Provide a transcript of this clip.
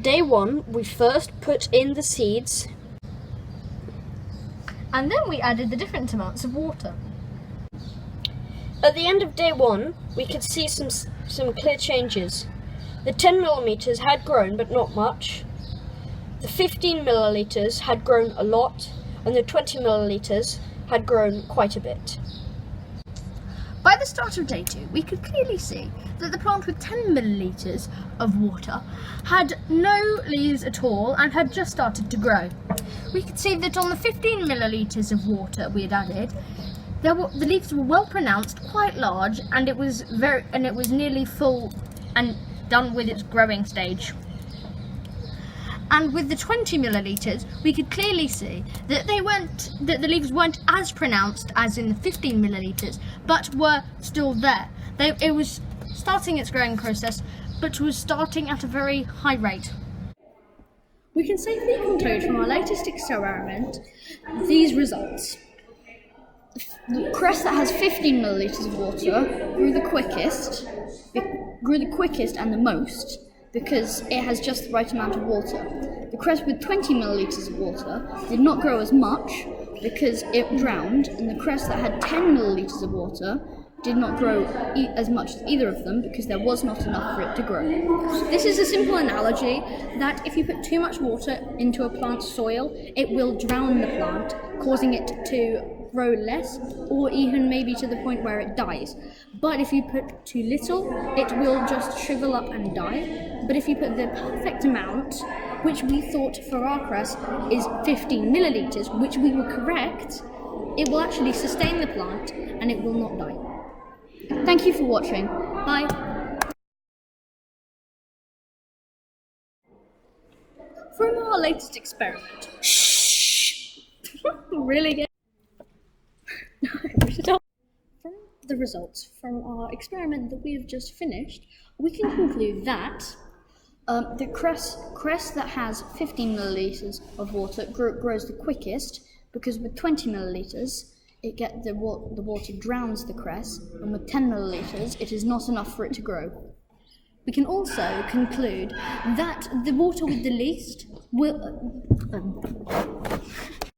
Day 1, we first put in the seeds. And then we added the different amounts of water. At the end of day 1, we could see some clear changes. The 10 milliliters had grown, but not much. The 15 milliliters had grown a lot, and the 20 milliliters had grown quite a bit. By the start of day 2, we could clearly see that the plant with 10 millilitres of water had no leaves at all and had just started to grow. We could see that on the 15 millilitres of water we had added, the leaves were well pronounced, quite large, and it was nearly full and done with its growing stage. And with the 20 millilitres, we could clearly see that the leaves weren't as pronounced as in the 15 millilitres, but were still there. It was starting its growing process, but was starting at a very high rate. We can safely conclude from our latest experiment these results. The cress that has 15 millilitres of water grew the quickest and the most, because it has just the right amount of water. The cress with 20 millilitres of water did not grow as much because it drowned, and the cress that had 10 millilitres of water did not grow as much as either of them because there was not enough for it to grow. This is a simple analogy that if you put too much water into a plant's soil, it will drown the plant, causing it to grow less, or even maybe to the point where it dies. But if you put too little, it will just shrivel up and die. But if you put the perfect amount, which we thought for our cress is 15 millilitres, which we were correct, it will actually sustain the plant and it will not die. Thank you for watching. Bye. From our latest experiment. Shh! Really good. From the results from our experiment that we have just finished, we can conclude that the cress that has 15 millilitres of water grows the quickest, because with 20 millilitres the water drowns the cress, and with 10 millilitres it is not enough for it to grow. We can also conclude that the water with the least will